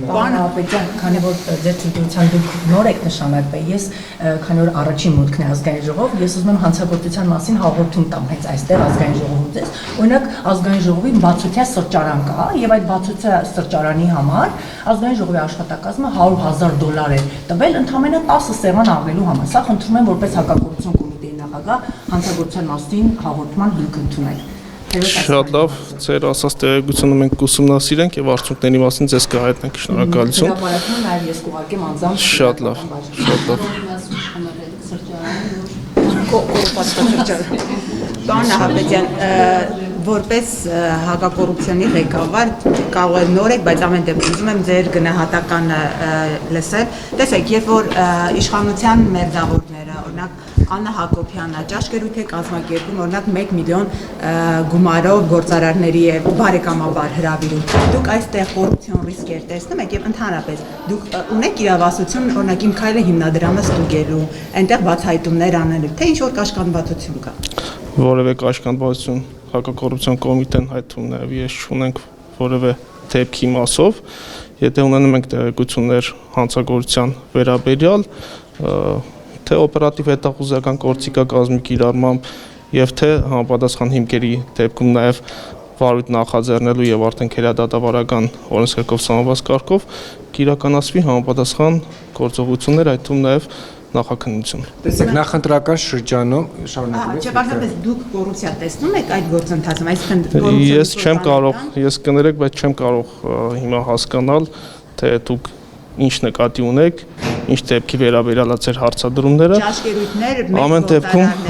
Պարոն քանի որ ձեր ցուցադրության դուք նոր եք նշանակվել, ես քանի որ առաջին մուտքն է ազգային ժողով, ես ուզում եմ հանցագործության մասին հաղորդում տամ հենց այստեղ ազգային ժողովում ձեզ։ Օրինակ ազգային ժողովի բացության սրճարան կա, եւ այդ բացության սրճարանի համար ազգային ժողովի աշխատակազմը $100,000 է տվել ընդամենը 10 սեղան ավելու համար։ Սա խնդրում եմ որպես հակակոռուպցիոն կոմիտեի նախագահ հանցագործության մասին հաղորդման հիմք ընդունել։ Շատ լավ, ձեր ասած տեղեկությունը մենք կուսումնասիրենք եւ արդյունքների մասին ձեզ կհայտնենք։ Շնորհակալություն։ Հրապարակում նաեւ ես կուղարկեմ անձամբ։ Շատ լավ, շատ լավ։ Պարոն Նահապետյան, որպես հակակոռուպցիոնի ղեկավար կարող եք նոր եք, բայց ամեն դեպքում ուզում եմ ձեր գնահատականը լսել։ Տեսեք, երբ որ իշխանության մերձավորները, օրինակ Աննա Հակոբյանը ճաշկերույթ է կազմակերպում, օրինակ 1 միլիոն գումարով գործարարների եւ բարեկամաբար հրավիրում։ Դուք այստեղ կոռուպցիոն ռիսկեր տեսնում եք եւ ընդհանրապես դուք ունեք իրավասություն, օրինակ իմ քայլը հիմնադրամը ստուգելու, այնտեղ բացահայտումներ անելու, թե ինչ որ կաշկանդվածություն կա։ Որևէ կաշկանդվածություն հակակոռուպցիոն կոմիտեն հայտում նաեւ ես չունենք որևէ դեպքի մասով, եթե ունենում ենք տեղեկություններ հանցագործության վերաբերյալ, թե օպերատիվ հետախուզական գործիքակազմի կիրառմամբ եւ թե համապատասխան հիմքերի դեպքում նաեւ վարույթ նախաձեռնելու եւ արդեն քերադատավարական օրենսգրքով սահմանված կարգով կիրականացվի համապատասխան գործողություններ, այդ թվում նաեւ նախաքննություն։ Տեսեք, նախընտրական շրջանում շարունակվեց։ Չէ, բացապես դուք կոռուպցիա տեսնում եք այդ գործընթացում, այսինքն կոռուպցիա։ Ես չեմ կարող, ես կներեք, բայց չեմ կարող հիմա հասկանալ, թե դուք ինչ նկատի ունեք, ինչ դեպքի վերաբերյալ է ձեր հարցադրումները։ Ճաշկերույթներ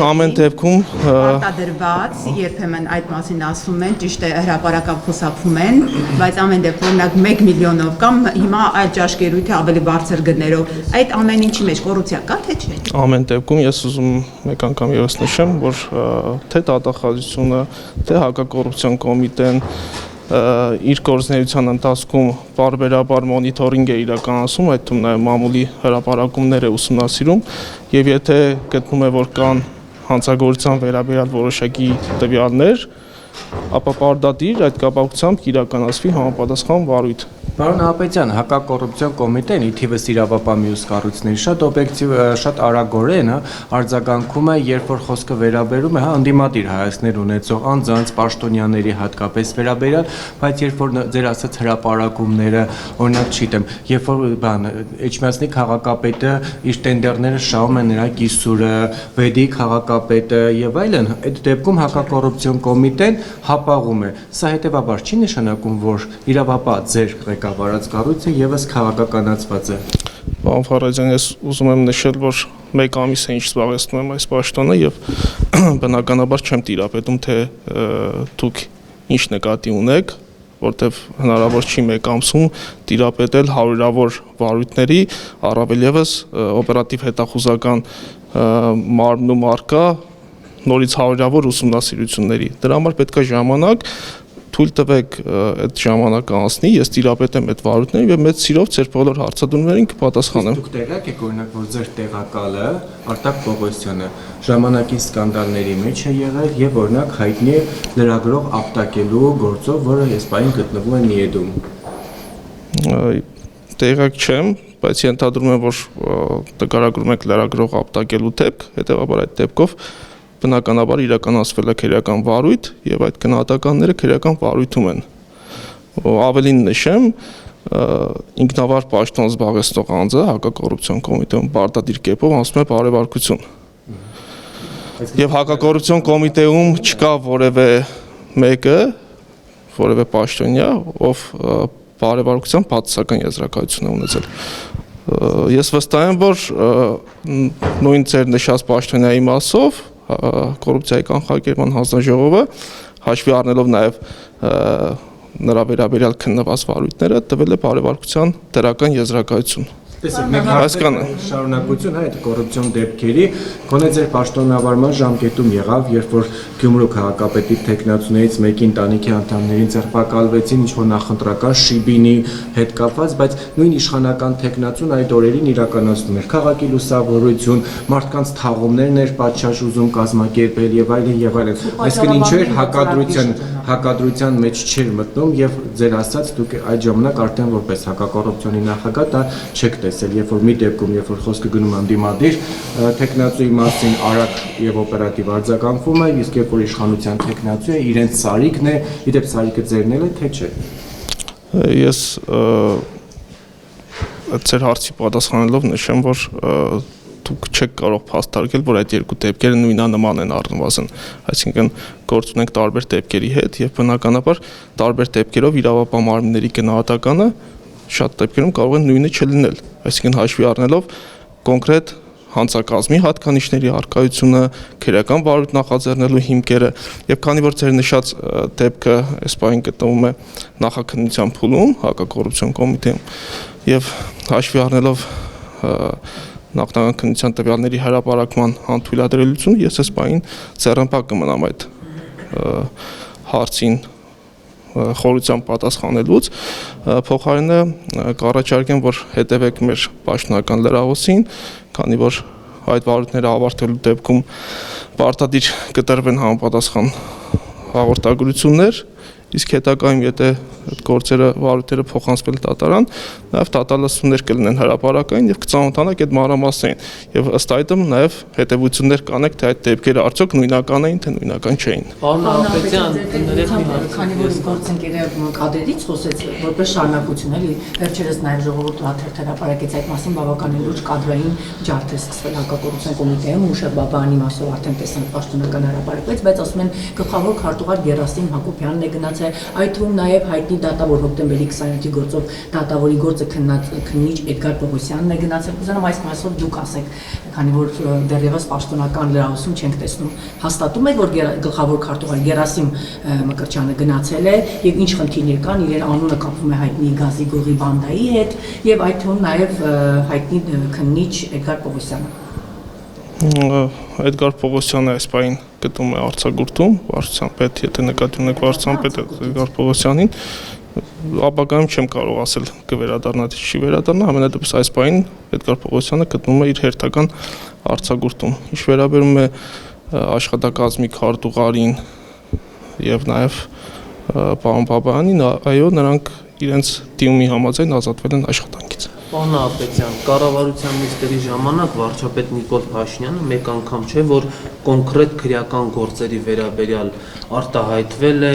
ամեն դեպքում պարտադրված, երբեմն այդ մասին ասում են, ճիշտ է, հրապարակավ խուսափում են, բայց ամեն դեպքում օրինակ 1 միլիոնով կամ հիմա այդ ճաշկերույթը ավելի բարձր գներով, այդ ամեն ինչի մեջ կոռուպցիա կա թե չէ։ Ամեն դեպքում ես ուզում մեկ անգամ եւս նշեմ, որ թե դատախազությունը, թե հակակոռուպցիոն կոմիտեն իր գործունեության ընթացքում բարբերաբար մոնիթորինգ է իրականացում, այդ թվում նաև մամուլի հրապարակումներ է ուսումնասիրում եւ եթե գտնում է որ կան հանցագործության վերաբերյալ որոշակի տվյալներ, ապա պարտադիր այդ կապակցությամբ կիրականացվի համապատասխան վարույթ։ Պարոն Նահապետյան, հակակոռուպցիոն կոմիտեն ի թիվս իրավապահ մյուս կառույցների շատ օբյեկտիվ, շատ արագորեն արձագանքում է, երբ որ խոսքը վերաբերում է ընդդիմադիր հայացքներ ունեցող անձանց, պաշտոնյաների հատկապես վերաբերյալ, բայց երբ որ ձեր ասած հրապարակումները, օրինակ չգիտեմ, երբ որ Էջմիածնի քաղաքապետը իր տենդերները շահում է նրա կիսուրը, Վեդի քաղաքապետը եւ այլն, այդ դեպքում հակակոռուպցիոն կոմիտեն հապաղում է։ Սա հետեւաբար չի նշանակում, որ իրավապահ ձեր ղեկավարած կառույցը եւս քաղաքականացված է։ Պարոն Ֆարազյան, ես ուզում եմ նշել, որ 1 ամիս է ինչ զբաղեցնում եմ այս պաշտոնը եւ բնականաբար չեմ տիրապետում, թե դուք ինչ նկատի ունեք, որտեվ հնարավոր չի 1 ամսում տիրապետել հարյուրավոր վարույթների, առավել եւս օպերատիվ հետախուզական մարմնում արկա նորից հարյուրավոր ուսումնասիրությունների։ Դրա համար պետք է ժամանակ, թույլ տվեք այդ ժամանակը անցնի, ես տիրապետեմ այդ վարույթներին եւ մեծ սիրով ձեր բոլոր հարցադրումներին կպատասխանեմ։ Դուք տեղյակ եք օրինակ, որ ձեր տեղակալը Արտակ Պողոսյանը ժամանակի սկանդալների մեջ է եղել եւ օրինակ հայտնի է լրագրող ապտակելու գործով, որը Իսպանիայում գտնվում է Միեդում։ Տեղյակ չեմ, բայց ենթադրում եմ, որ նկարագրում եք լրագրող ապտակելու դեպք, հետեւաբար այդ դեպքով բնականաբար իրականացվել է քերական վարույթ եւ այդ գնահատականները քերական վարույթում են։ Ավելին նշեմ, ինքնավար պաշտոն զբաղեցնող անձը հակակոռուպցիոն կոմիտեում պարտադիր կերպով անցնում է բարեվարկություն։ Եվ հակակոռուպցիոն կոմիտեում չկա որևէ մեկը, որևէ պաշտոնյա, ով բարեվարկության բացասական եզրակացություն է ունեցել։ Ես վստահ եմ, որ նույն ձեր նշած պաշտոնյայի մասով կոռուպցիայի կանխարգելման հանձնաժողովը հաշվի առնելով նաև նրա վերաբերյալ քննված վարույթները տվել է բարեվարկության դրական եզրակացություն։ Տեսեք, մեկ շարունակություն այդ կոռուպցիոն դեպքերի, գոնե ձեր պաշտոնավարման ժամկետում եղավ, երբ որ Գյումրու քաղաքապետի տեխնացուներից մեկի ընտանիքի անդամներին ձերբակալվեցին, ինչ որ նախընտրական շիբինի հետ կապված, բայց նույն իշխանական տեխնացուն այդ օրերին իրականացնում էր քաղաքի լուսավորություն, մարդկանց թաղումներն էր պատշաճ ուզում կազմակերպել եւ այլն եւ այլն։ Այսինքն ինչու էր հակադրության մեջ չէր մտնում եւ ձեր ասած դուք այդ ժամանակ արդեն որպես հակակոռուպցիոնի նախագահ դա չեք տեսել, երբ որ մի դեպքում, երբ որ խոսքը գնում է ընդդիմադիր տեխնացուի մասին արագ եւ օպերատիվ արձագանքում է, իսկ երբ որ իշխանության տեխնացու է, իրենց սարիկն է, իդեպ սարիկը ձերն է, թե չէ։ Ես ծեր հարցի պատասխանելով նշեմ, որ դուք չեք կարող փաստարկել, որ այդ երկու դեպքերը նույնանման են առնվազն, այսինքն գործ ունենք տարբեր դեպքերի հետ եւ բնականաբար տարբեր դեպքերով իրավապահ մարմինների գնահատականը շատ դեպքերում կարող է նույնը չլինել, այսինքն հաշվի առնելով կոնկրետ հանցակազմի հատկանիշների առկայությունը, քրեական վարույթ նախաձեռնելու հիմքերը եւ քանի որ ձեր նշած դեպքը այս պահին գտնվում է նախաքննության փուլում հակակոռուպցիոն կոմիտեում եւ հաշվի առնելով նախնական քննության տվյալների հրապարակման անթույլատրելիությունը ես այս պահին ձեռնպահ կմնամ այդ հարցին խորությամբ պատասխանելուց փոխարենը կառաջարկեմ որ հետևեք մեր պաշտոնական լրահոսին քանի որ այդ վարույթները ավարտելու դեպքում պարտադիր կտրվեն համապատասխան հաղորդագրություններ իսկ հետագայում եթե այդ գործերը վարույթները փոխանցվել դատարան նաև դատալսումներ կլինեն հրապարակային եւ կծանոթանաք այդ մանրամասներին եւ ըստ այդմ նաև հետեւություններ կանեք թե այդ դեպքերը արդյոք նույնական էին թե նույնական չէին Պարոն Հակոբյան, քանի որ գործընկերը կադրերից խոսեց որպես շարունակություն էլի վերջերս նաև ժողովուրդը հաթերթ հրապարակեց այդ մասին բավականին լուրջ կադրային ջարդ է սկսվել հակակոռուպցիոն կոմիտեում Մուշեղ Բաբայանի մասով արդեն տեսանք պաշտոնական հրապարակվեց բայց ասում են գլխավոր քարտուղար Գերասիմ Հակոբյանն է գնաց այդ թվում նաև հայտնի դատավոր հոկտեմբերի 27-ի գործով դատավորի գործը քննիչ Էդգար Պողոսյանն է գնացել կուզենամ այս մասով դուք ասեք քանի որ դեռևս պաշտոնական լրահոսում չենք տեսնում հաստատում եք որ գլխավոր քարտուղար Գերասիմ Մկրտչյանը գնացել է եւ ինչ խնդիրներ կան իրեն անունը կապվում է հայտնի գազի գողի բանդայի հետ եւ այդ թվում նաև հայտնի քննիչ Էդգար Պողոսյանը Էդգար Պողոսյանը այս պահին գտնում է արձակուրդում վարչության պետ, եթե նկատի ունեք վարչության պետ Էդգար Պողոսյանին, ապագայում չեմ կարող ասել կվերադառնա թե չի վերադառնա, ամենադեպս այս պահին Էդգար Պողոսյանը գտնում է իր հերթական արձակուրդում։ Ինչ վերաբերում է աշխատակազմի քարտուղարին եւ նաեւ պարոն Բաբայանին, այո, նրանք իրենց դիմումի համաձայն ազատվել են աշխատանքից։ Պարոն Հակոբյան, կառավարության նիստերի ժամանակ վարչապետ Նիկոլ Փաշինյանը մեկ անգամ չէ, որ կոնկրետ քրեական գործերի վերաբերյալ արտահայտվել է,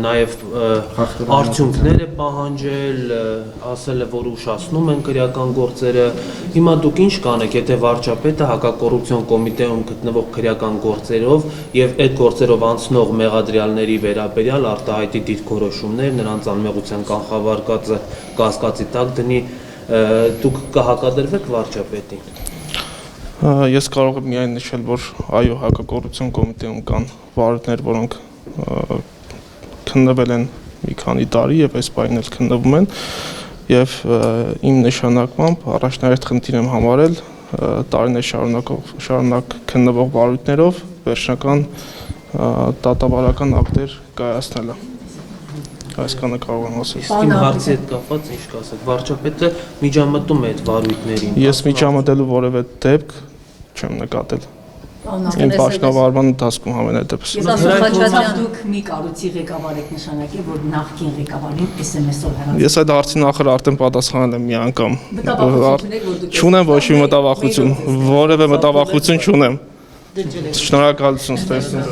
նաև արդյունքներ է պահանջել, ասել է, որ ուշացնում են քրեական գործերը։ Հիմա դուք ինչ կանեք, եթե վարչապետը հակակոռուպցիոն կոմիտեում գտնվող քրեական գործերով եւ այդ գործերով անցնող մեղադրյալների վերաբերյալ արտահայտի դիրքորոշումներ, նրանց անմեղության կանխավարկածը կասկածի տակ դնի դուք կհակադրվեք վարչապետին։ Ես կարող եմ միայն նշել, որ այո, հակակոռուպցիոն կոմիտեում կան վարույթներ, որոնք քննվել են մի քանի տարի եւ այս պահին էլ քննվում են եւ իմ նշանակմամբ առաջնահերթ խնդիր եմ համարել տարիներ շարունակ քննվող վարույթներով վերջնական դատավարական ակտեր կայացնելը։ Այսքանը կարող եմ ասել։ Իսկ իմ հարցի հետ կապված ինչ կասեք, վարչապետը միջամտում է այդ վարույթներին։ Ես միջամտելու որևէ դեպք չեմ նկատել։ Իմ պաշտոնավարման ընթացքում ամենադեպս։ Դուք մի կառույցի ղեկավար եք նշանակել, որ նախկին ղեկավարին SMS-ով հեռացել։ Ես այդ հարցին ախր արդեն պատասխանել եմ մի անգամ։ Չունեմ ոչ մի մտավախություն, որևէ մտավախություն չունեմ։ Շնորհակալություն, Ստեսին։